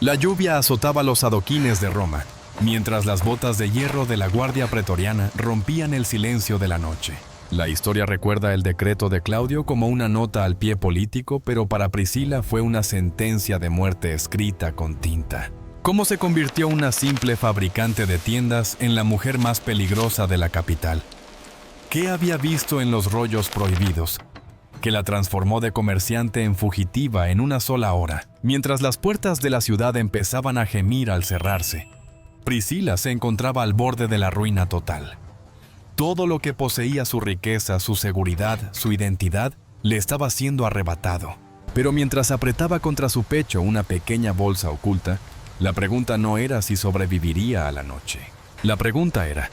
La lluvia azotaba los adoquines de Roma, mientras las botas de hierro de la Guardia Pretoriana rompían el silencio de la noche. La historia recuerda el decreto de Claudio como una nota al pie político, pero para Priscila fue una sentencia de muerte escrita con tinta. ¿Cómo se convirtió una simple fabricante de tiendas en la mujer más peligrosa de la capital? ¿Qué había visto en los rollos prohibidos que la transformó de comerciante en fugitiva en una sola hora? Mientras las puertas de la ciudad empezaban a gemir al cerrarse, Priscila se encontraba al borde de la ruina total. Todo lo que poseía, su riqueza, su seguridad, su identidad, le estaba siendo arrebatado. Pero mientras apretaba contra su pecho una pequeña bolsa oculta, la pregunta no era si sobreviviría a la noche. La pregunta era,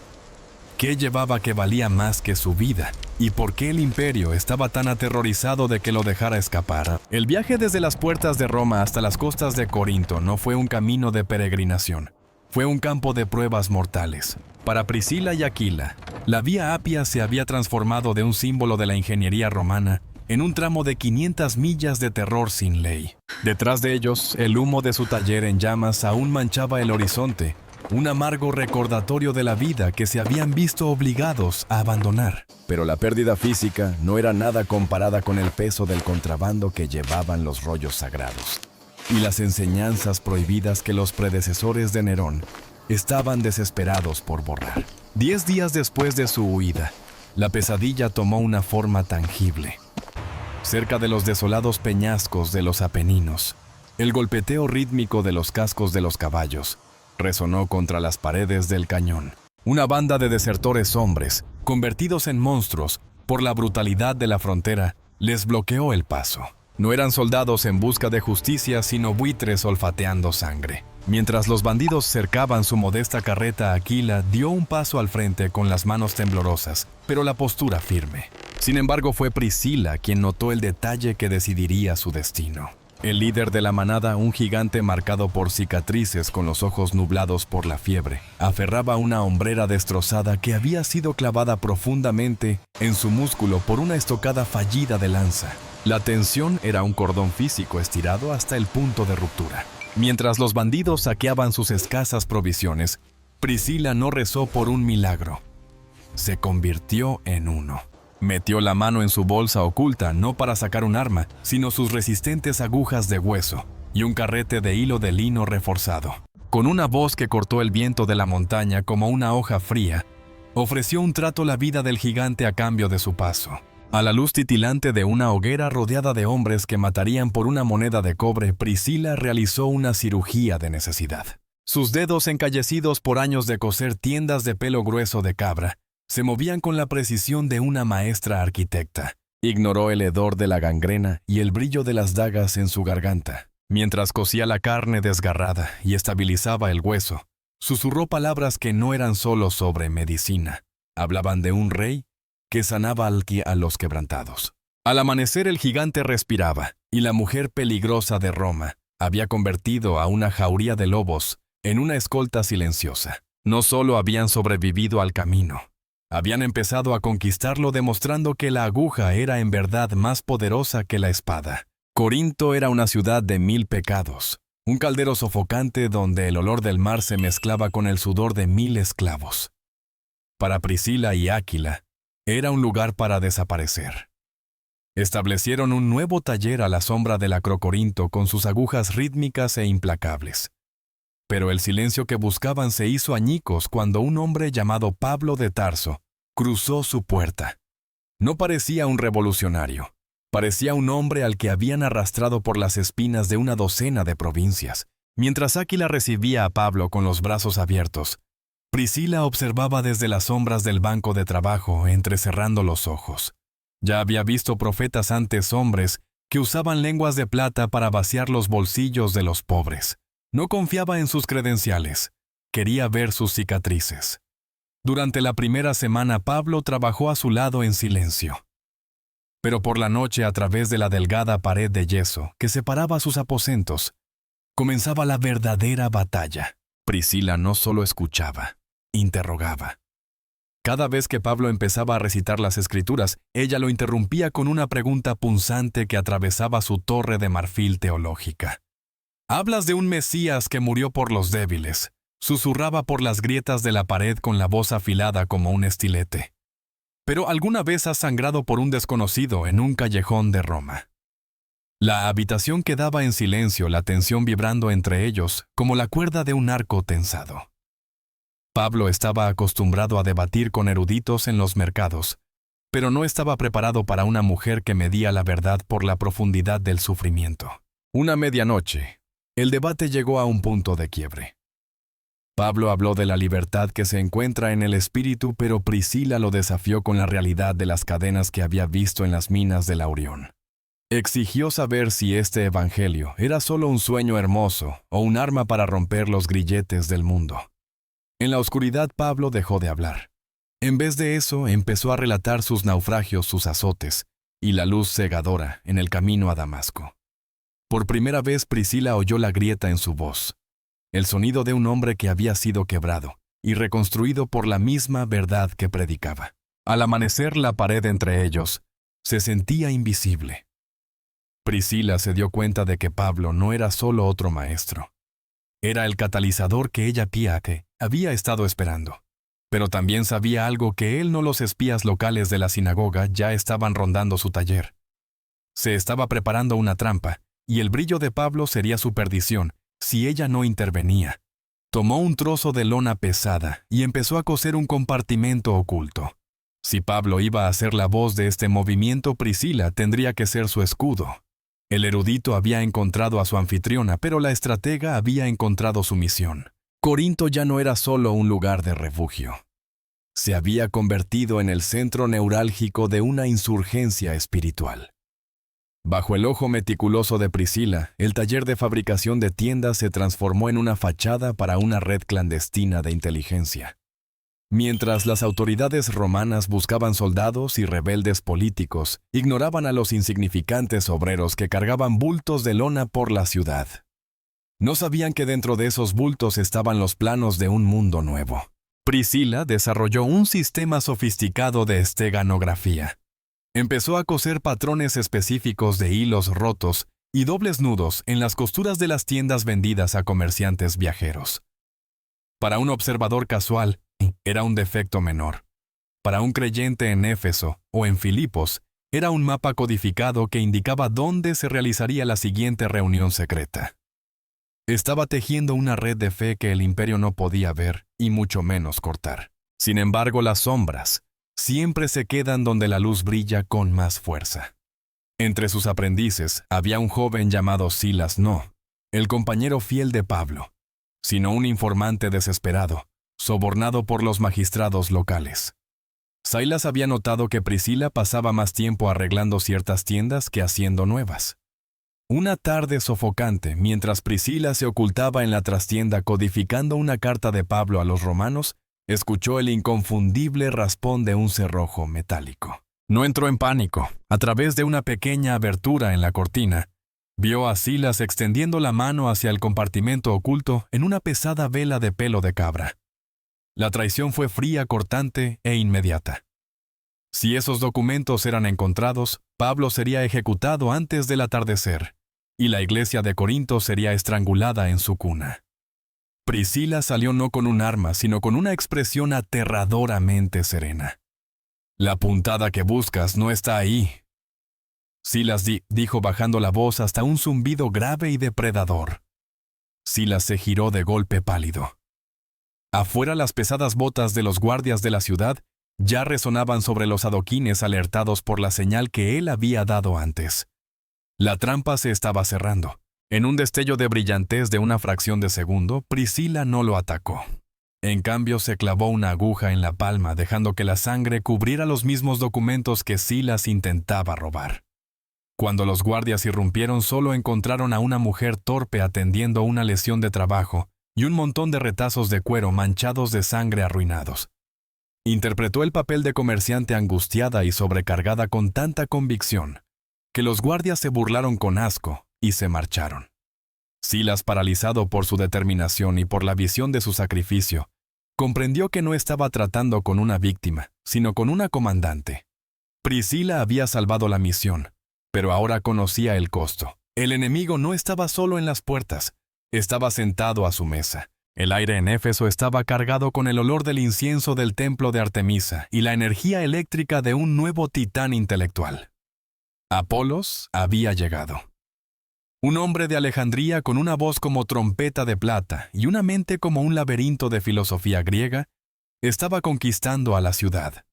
¿qué llevaba que valía más que su vida? ¿Y por qué el imperio estaba tan aterrorizado de que lo dejara escapar? El viaje desde las puertas de Roma hasta las costas de Corinto no fue un camino de peregrinación. Fue un campo de pruebas mortales. Para Priscila y Aquila, la Vía Apia se había transformado de un símbolo de la ingeniería romana en un tramo de 500 millas de terror sin ley. Detrás de ellos, el humo de su taller en llamas aún manchaba el horizonte, un amargo recordatorio de la vida que se habían visto obligados a abandonar. Pero la pérdida física no era nada comparada con el peso del contrabando que llevaban los rollos sagrados y las enseñanzas prohibidas que los predecesores de Nerón estaban desesperados por borrar. 10 días después de su huida, la pesadilla tomó una forma tangible. Cerca de los desolados peñascos de los Apeninos, el golpeteo rítmico de los cascos de los caballos resonó contra las paredes del cañón. Una banda de desertores hombres, convertidos en monstruos por la brutalidad de la frontera, les bloqueó el paso. No eran soldados en busca de justicia, sino buitres olfateando sangre. Mientras los bandidos cercaban su modesta carreta, Aquila dio un paso al frente con las manos temblorosas, pero la postura firme. Sin embargo, fue Priscila quien notó el detalle que decidiría su destino. El líder de la manada, un gigante marcado por cicatrices con los ojos nublados por la fiebre, aferraba una hombrera destrozada que había sido clavada profundamente en su músculo por una estocada fallida de lanza. La tensión era un cordón físico estirado hasta el punto de ruptura. Mientras los bandidos saqueaban sus escasas provisiones, Priscila no rezó por un milagro. Se convirtió en uno. Metió la mano en su bolsa oculta no para sacar un arma, sino sus resistentes agujas de hueso y un carrete de hilo de lino reforzado. Con una voz que cortó el viento de la montaña como una hoja fría, ofreció un trato la vida del gigante a cambio de su paso. A la luz titilante de una hoguera rodeada de hombres que matarían por una moneda de cobre, Priscila realizó una cirugía de necesidad. Sus dedos, encallecidos por años de coser tiendas de pelo grueso de cabra, se movían con la precisión de una maestra arquitecta. Ignoró el hedor de la gangrena y el brillo de las dagas en su garganta. Mientras cosía la carne desgarrada y estabilizaba el hueso, susurró palabras que no eran solo sobre medicina. Hablaban de un rey que sanaba a los quebrantados. Al amanecer el gigante respiraba, y la mujer peligrosa de Roma había convertido a una jauría de lobos en una escolta silenciosa. No solo habían sobrevivido al camino, habían empezado a conquistarlo, demostrando que la aguja era en verdad más poderosa que la espada. Corinto era una ciudad de 1000 pecados, un caldero sofocante donde el olor del mar se mezclaba con el sudor de 1000 esclavos. Para Priscila y Aquila, era un lugar para desaparecer. Establecieron un nuevo taller a la sombra del Acrocorinto con sus agujas rítmicas e implacables. Pero el silencio que buscaban se hizo añicos cuando un hombre llamado Pablo de Tarso cruzó su puerta. No parecía un revolucionario. Parecía un hombre al que habían arrastrado por las espinas de una docena de provincias. Mientras Aquila recibía a Pablo con los brazos abiertos, Priscila observaba desde las sombras del banco de trabajo, entrecerrando los ojos. Ya había visto profetas antes, hombres que usaban lenguas de plata para vaciar los bolsillos de los pobres. No confiaba en sus credenciales, quería ver sus cicatrices. Durante la primera semana Pablo trabajó a su lado en silencio. Pero por la noche, a través de la delgada pared de yeso que separaba sus aposentos, comenzaba la verdadera batalla. Priscila no solo escuchaba, interrogaba. Cada vez que Pablo empezaba a recitar las escrituras, ella lo interrumpía con una pregunta punzante que atravesaba su torre de marfil teológica. Hablas de un Mesías que murió por los débiles. Susurraba por las grietas de la pared con la voz afilada como un estilete. Pero alguna vez has sangrado por un desconocido en un callejón de Roma. La habitación quedaba en silencio, la tensión vibrando entre ellos como la cuerda de un arco tensado. Pablo estaba acostumbrado a debatir con eruditos en los mercados, pero no estaba preparado para una mujer que medía la verdad por la profundidad del sufrimiento. Una medianoche, el debate llegó a un punto de quiebre. Pablo habló de la libertad que se encuentra en el espíritu, pero Priscila lo desafió con la realidad de las cadenas que había visto en las minas de Laurión. Exigió saber si este evangelio era solo un sueño hermoso o un arma para romper los grilletes del mundo. En la oscuridad Pablo dejó de hablar. En vez de eso, empezó a relatar sus naufragios, sus azotes, y la luz cegadora en el camino a Damasco. Por primera vez Priscila oyó la grieta en su voz, el sonido de un hombre que había sido quebrado y reconstruido por la misma verdad que predicaba. Al amanecer, la pared entre ellos se sentía invisible. Priscila se dio cuenta de que Pablo no era solo otro maestro. Era el catalizador que ella había estado esperando. Pero también sabía algo que él, no los espías locales de la sinagoga, ya estaban rondando su taller. Se estaba preparando una trampa, y el brillo de Pablo sería su perdición si ella no intervenía. Tomó un trozo de lona pesada y empezó a coser un compartimento oculto. Si Pablo iba a ser la voz de este movimiento, Priscila tendría que ser su escudo. El erudito había encontrado a su anfitriona, pero la estratega había encontrado su misión. Corinto ya no era solo un lugar de refugio. Se había convertido en el centro neurálgico de una insurgencia espiritual. Bajo el ojo meticuloso de Priscila, el taller de fabricación de tiendas se transformó en una fachada para una red clandestina de inteligencia. Mientras las autoridades romanas buscaban soldados y rebeldes políticos, ignoraban a los insignificantes obreros que cargaban bultos de lona por la ciudad. No sabían que dentro de esos bultos estaban los planos de un mundo nuevo. Priscila desarrolló un sistema sofisticado de esteganografía. Empezó a coser patrones específicos de hilos rotos y dobles nudos en las costuras de las tiendas vendidas a comerciantes viajeros. Para un observador casual, era un defecto menor. Para un creyente en Éfeso o en Filipos, era un mapa codificado que indicaba dónde se realizaría la siguiente reunión secreta. Estaba tejiendo una red de fe que el imperio no podía ver y mucho menos cortar. Sin embargo, las sombras siempre se quedan donde la luz brilla con más fuerza. Entre sus aprendices había un joven llamado Silas, no el compañero fiel de Pablo, sino un informante desesperado, sobornado por los magistrados locales. Silas había notado que Priscila pasaba más tiempo arreglando ciertas tiendas que haciendo nuevas. Una tarde sofocante, mientras Priscila se ocultaba en la trastienda codificando una carta de Pablo a los romanos, escuchó el inconfundible raspón de un cerrojo metálico. No entró en pánico. A través de una pequeña abertura en la cortina, vio a Silas extendiendo la mano hacia el compartimento oculto en una pesada vela de pelo de cabra. La traición fue fría, cortante e inmediata. Si esos documentos eran encontrados, Pablo sería ejecutado antes del atardecer, y la iglesia de Corinto sería estrangulada en su cuna. Priscila salió no con un arma, sino con una expresión aterradoramente serena. «La puntada que buscas no está ahí». Silas dijo bajando la voz hasta un zumbido grave y depredador. Silas se giró de golpe pálido. Afuera, las pesadas botas de los guardias de la ciudad ya resonaban sobre los adoquines, alertados por la señal que él había dado antes. La trampa se estaba cerrando. En un destello de brillantez de una fracción de segundo, Priscila no lo atacó. En cambio, se clavó una aguja en la palma, dejando que la sangre cubriera los mismos documentos que Silas intentaba robar. Cuando los guardias irrumpieron, solo encontraron a una mujer torpe atendiendo una lesión de trabajo y un montón de retazos de cuero manchados de sangre arruinados. Interpretó el papel de comerciante angustiada y sobrecargada con tanta convicción que los guardias se burlaron con asco y se marcharon. Silas, paralizado por su determinación y por la visión de su sacrificio, comprendió que no estaba tratando con una víctima, sino con una comandante. Priscila había salvado la misión, pero ahora conocía el costo. El enemigo no estaba solo en las puertas, Estaba sentado a su mesa. El aire en Éfeso estaba cargado con el olor del incienso del templo de Artemisa y la energía eléctrica de un nuevo titán intelectual. Apolos había llegado. Un hombre de Alejandría con una voz como trompeta de plata y una mente como un laberinto de filosofía griega, estaba conquistando a la ciudad.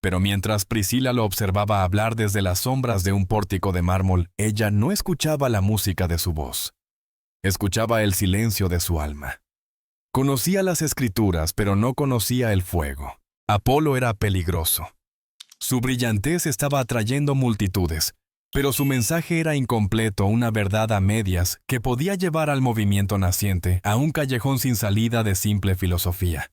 Pero mientras Priscila lo observaba hablar desde las sombras de un pórtico de mármol, ella no escuchaba la música de su voz. Escuchaba el silencio de su alma. Conocía las escrituras, pero no conocía el fuego. Apolo era peligroso. Su brillantez estaba atrayendo multitudes, pero su mensaje era incompleto, una verdad a medias que podía llevar al movimiento naciente a un callejón sin salida de simple filosofía.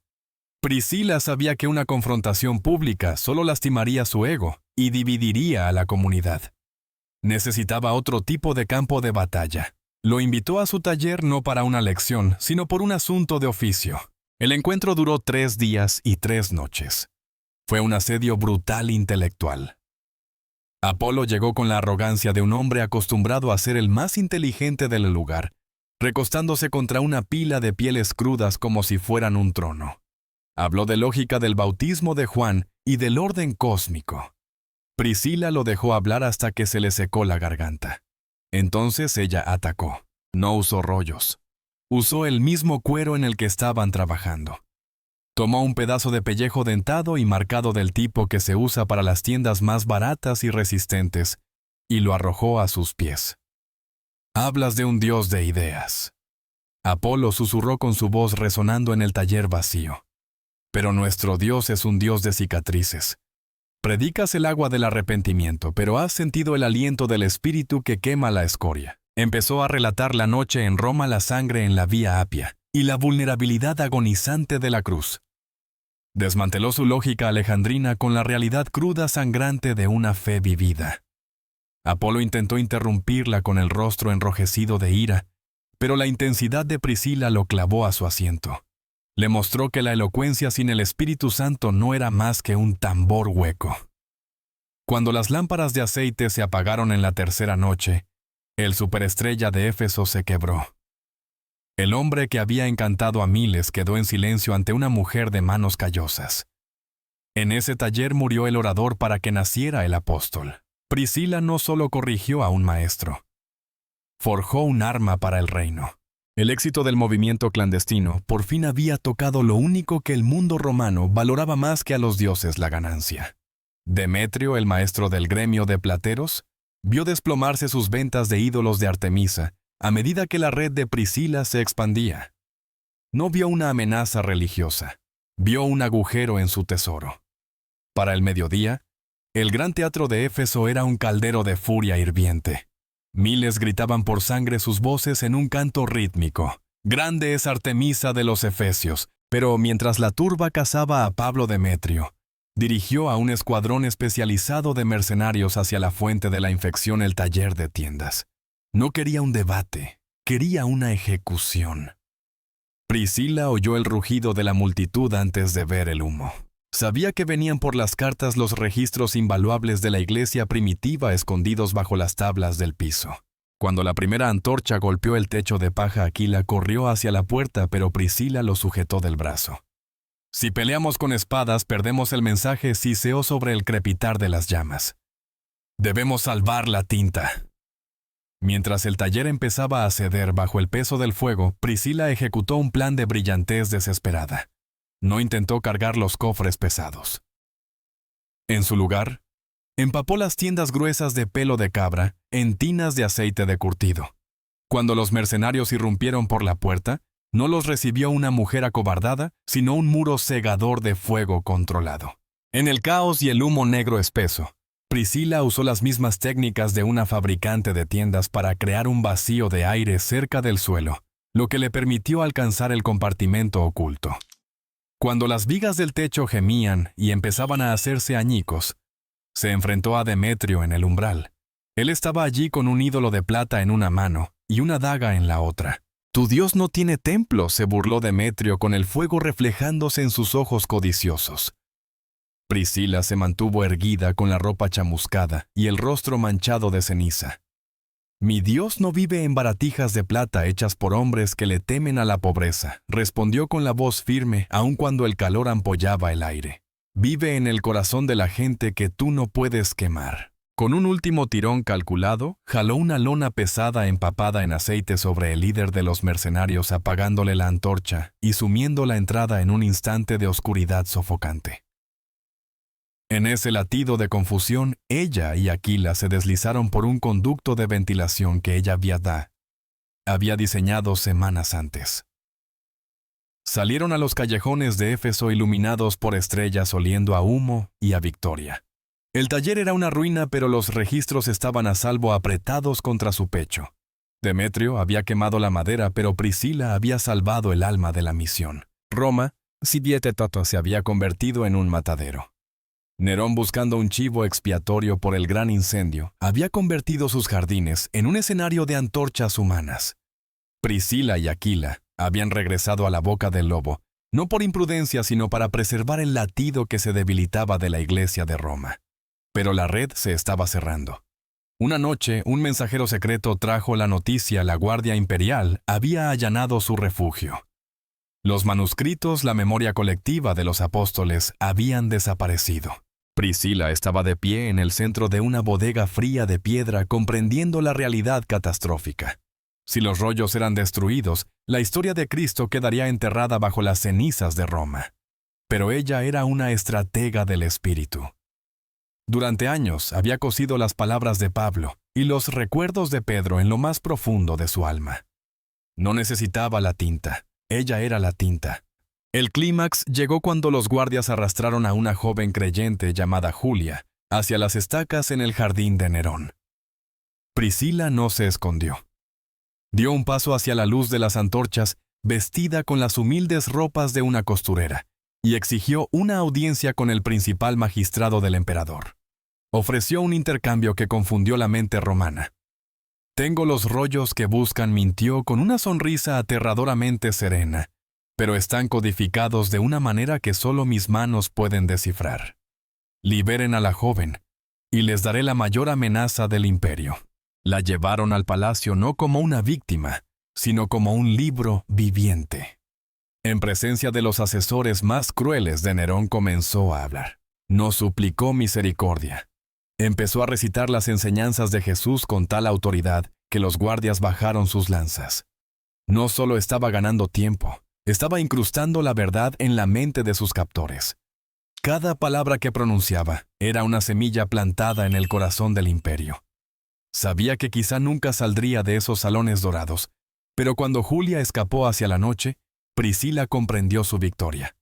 Priscila sabía que una confrontación pública solo lastimaría su ego y dividiría a la comunidad. Necesitaba otro tipo de campo de batalla. Lo invitó a su taller no para una lección, sino por un asunto de oficio. El encuentro duró 3 días y 3 noches. Fue un asedio brutal intelectual. Apolo llegó con la arrogancia de un hombre acostumbrado a ser el más inteligente del lugar, recostándose contra una pila de pieles crudas como si fueran un trono. Habló de lógica del bautismo de Juan y del orden cósmico. Priscila lo dejó hablar hasta que se le secó la garganta. Entonces ella atacó. No usó rollos. Usó el mismo cuero en el que estaban trabajando. Tomó un pedazo de pellejo dentado y marcado del tipo que se usa para las tiendas más baratas y resistentes, y lo arrojó a sus pies. Hablas de un dios de ideas. Apolo susurró con su voz resonando en el taller vacío. Pero nuestro Dios es un Dios de cicatrices. Predicas el agua del arrepentimiento, pero has sentido el aliento del espíritu que quema la escoria. Empezó a relatar la noche en Roma, la sangre en la Vía Apia y la vulnerabilidad agonizante de la cruz. Desmanteló su lógica alejandrina con la realidad cruda sangrante de una fe vivida. Apolo intentó interrumpirla con el rostro enrojecido de ira, pero la intensidad de Priscila lo clavó a su asiento. Le mostró que la elocuencia sin el Espíritu Santo no era más que un tambor hueco. Cuando las lámparas de aceite se apagaron en la tercera noche, el superestrella de Éfeso se quebró. El hombre que había encantado a miles quedó en silencio ante una mujer de manos callosas. En ese taller murió el orador para que naciera el apóstol. Priscila no solo corrigió a un maestro, forjó un arma para el reino. El éxito del movimiento clandestino por fin había tocado lo único que el mundo romano valoraba más que a los dioses: la ganancia. Demetrio, el maestro del gremio de plateros, vio desplomarse sus ventas de ídolos de Artemisa a medida que la red de Priscila se expandía. No vio una amenaza religiosa, vio un agujero en su tesoro. Para el mediodía, el gran teatro de Éfeso era un caldero de furia hirviente. Miles gritaban por sangre sus voces en un canto rítmico. Grande es Artemisa de los Efesios. Pero mientras la turba cazaba a Pablo, Demetrio dirigió a un escuadrón especializado de mercenarios hacia la fuente de la infección, el taller de tiendas. No quería un debate, quería una ejecución. Priscila oyó el rugido de la multitud antes de ver el humo. Sabía que venían por las cartas los registros invaluables de la iglesia primitiva escondidos bajo las tablas del piso. Cuando la primera antorcha golpeó el techo de paja, Aquila corrió hacia la puerta, pero Priscila lo sujetó del brazo. Si peleamos con espadas, perdemos el mensaje, siseó sobre el crepitar de las llamas. Debemos salvar la tinta. Mientras el taller empezaba a ceder bajo el peso del fuego, Priscila ejecutó un plan de brillantez desesperada. No intentó cargar los cofres pesados. En su lugar, empapó las tiendas gruesas de pelo de cabra en tinas de aceite de curtido. Cuando los mercenarios irrumpieron por la puerta, no los recibió una mujer acobardada, sino un muro cegador de fuego controlado. En el caos y el humo negro espeso, Priscila usó las mismas técnicas de una fabricante de tiendas para crear un vacío de aire cerca del suelo, lo que le permitió alcanzar el compartimento oculto. Cuando las vigas del techo gemían y empezaban a hacerse añicos, se enfrentó a Demetrio en el umbral. Él estaba allí con un ídolo de plata en una mano y una daga en la otra. «Tu Dios no tiene templo», se burló Demetrio con el fuego reflejándose en sus ojos codiciosos. Priscila se mantuvo erguida con la ropa chamuscada y el rostro manchado de ceniza. Mi Dios no vive en baratijas de plata hechas por hombres que le temen a la pobreza, respondió con la voz firme, aun cuando el calor ampollaba el aire. Vive en el corazón de la gente que tú no puedes quemar. Con un último tirón calculado, jaló una lona pesada empapada en aceite sobre el líder de los mercenarios, apagándole la antorcha y sumiendo la entrada en un instante de oscuridad sofocante. En ese latido de confusión, ella y Aquila se deslizaron por un conducto de ventilación que ella había diseñado semanas antes. Salieron a los callejones de Éfeso iluminados por estrellas oliendo a humo y a victoria. El taller era una ruina, pero los registros estaban a salvo apretados contra su pecho. Demetrio había quemado la madera, pero Priscila había salvado el alma de la misión. Roma, Sidiete Toto, se había convertido en un matadero. Nerón, buscando un chivo expiatorio por el gran incendio, había convertido sus jardines en un escenario de antorchas humanas. Priscila y Aquila habían regresado a la boca del lobo, no por imprudencia, sino para preservar el latido que se debilitaba de la iglesia de Roma. Pero la red se estaba cerrando. Una noche, un mensajero secreto trajo la noticia: la Guardia Imperial había allanado su refugio. Los manuscritos, la memoria colectiva de los apóstoles, habían desaparecido. Priscila estaba de pie en el centro de una bodega fría de piedra, comprendiendo la realidad catastrófica. Si los rollos eran destruidos, la historia de Cristo quedaría enterrada bajo las cenizas de Roma. Pero ella era una estratega del espíritu. Durante años había cosido las palabras de Pablo y los recuerdos de Pedro en lo más profundo de su alma. No necesitaba la tinta, ella era la tinta. El clímax llegó cuando los guardias arrastraron a una joven creyente llamada Julia hacia las estacas en el jardín de Nerón. Priscila no se escondió. Dio un paso hacia la luz de las antorchas, vestida con las humildes ropas de una costurera, y exigió una audiencia con el principal magistrado del emperador. Ofreció un intercambio que confundió la mente romana. «Tengo los rollos que buscan», mintió con una sonrisa aterradoramente serena, «pero están codificados de una manera que solo mis manos pueden descifrar. Liberen a la joven, y les daré la mayor amenaza del imperio». La llevaron al palacio no como una víctima, sino como un libro viviente. En presencia de los asesores más crueles de Nerón comenzó a hablar. No suplicó misericordia. Empezó a recitar las enseñanzas de Jesús con tal autoridad que los guardias bajaron sus lanzas. No solo estaba ganando tiempo, estaba incrustando la verdad en la mente de sus captores. Cada palabra que pronunciaba era una semilla plantada en el corazón del imperio. Sabía que quizá nunca saldría de esos salones dorados, pero cuando Julia escapó hacia la noche, Priscila comprendió su victoria.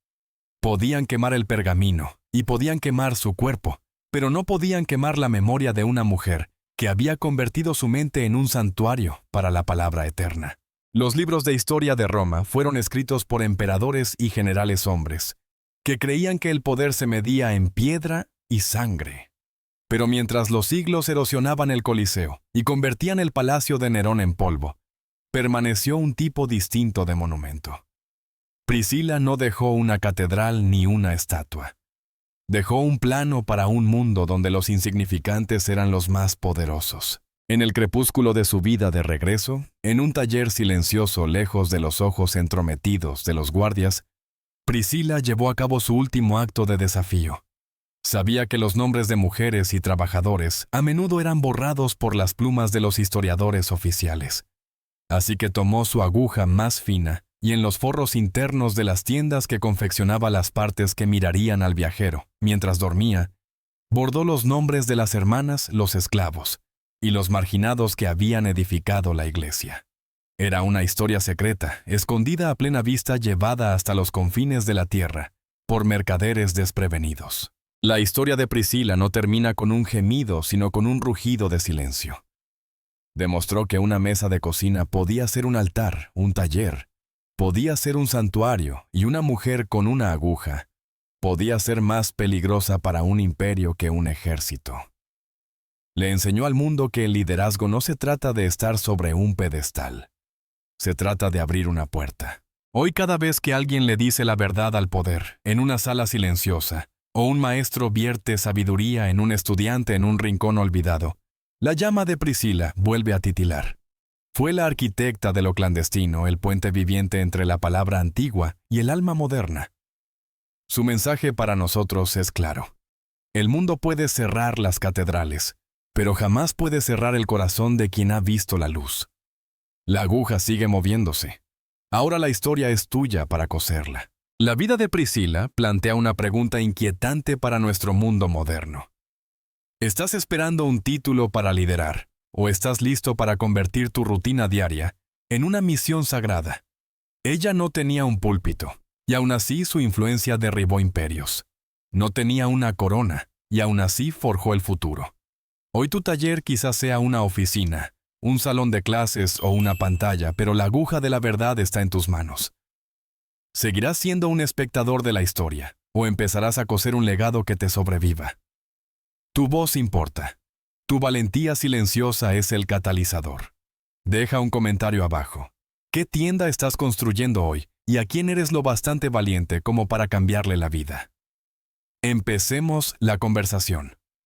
Podían quemar el pergamino y podían quemar su cuerpo, pero no podían quemar la memoria de una mujer que había convertido su mente en un santuario para la palabra eterna. Los libros de historia de Roma fueron escritos por emperadores y generales hombres, que creían que el poder se medía en piedra y sangre. Pero mientras los siglos erosionaban el Coliseo y convertían el palacio de Nerón en polvo, permaneció un tipo distinto de monumento. Priscila no dejó una catedral ni una estatua. Dejó un plano para un mundo donde los insignificantes eran los más poderosos. En el crepúsculo de su vida de regreso, en un taller silencioso lejos de los ojos entrometidos de los guardias, Priscila llevó a cabo su último acto de desafío. Sabía que los nombres de mujeres y trabajadores a menudo eran borrados por las plumas de los historiadores oficiales. Así que tomó su aguja más fina y en los forros internos de las tiendas que confeccionaba las partes que mirarían al viajero mientras dormía, bordó los nombres de las hermanas, los esclavos y los marginados que habían edificado la iglesia. Era una historia secreta, escondida a plena vista, llevada hasta los confines de la tierra por mercaderes desprevenidos. La historia de Priscila no termina con un gemido, sino con un rugido de silencio. Demostró que una mesa de cocina podía ser un altar, un taller, podía ser un santuario, y una mujer con una aguja podía ser más peligrosa para un imperio que un ejército. Le enseñó al mundo que el liderazgo no se trata de estar sobre un pedestal, se trata de abrir una puerta. Hoy, cada vez que alguien le dice la verdad al poder, en una sala silenciosa, o un maestro vierte sabiduría en un estudiante en un rincón olvidado, La llama de Priscila vuelve a titilar. Fue la arquitecta de lo clandestino, el puente viviente entre la palabra antigua y el alma moderna. Su mensaje para nosotros es claro. El mundo puede cerrar las catedrales, pero jamás puede cerrar el corazón de quien ha visto la luz. La aguja sigue moviéndose. Ahora la historia es tuya para coserla. La vida de Priscila plantea una pregunta inquietante para nuestro mundo moderno. ¿Estás esperando un título para liderar, o estás listo para convertir tu rutina diaria en una misión sagrada? Ella no tenía un púlpito, y aún así su influencia derribó imperios. No tenía una corona, y aún así forjó el futuro. Hoy tu taller quizás sea una oficina, un salón de clases o una pantalla, pero la aguja de la verdad está en tus manos. ¿Seguirás siendo un espectador de la historia, o empezarás a coser un legado que te sobreviva? Tu voz importa. Tu valentía silenciosa es el catalizador. Deja un comentario abajo. ¿Qué tienda estás construyendo hoy y a quién eres lo bastante valiente como para cambiarle la vida? Empecemos la conversación.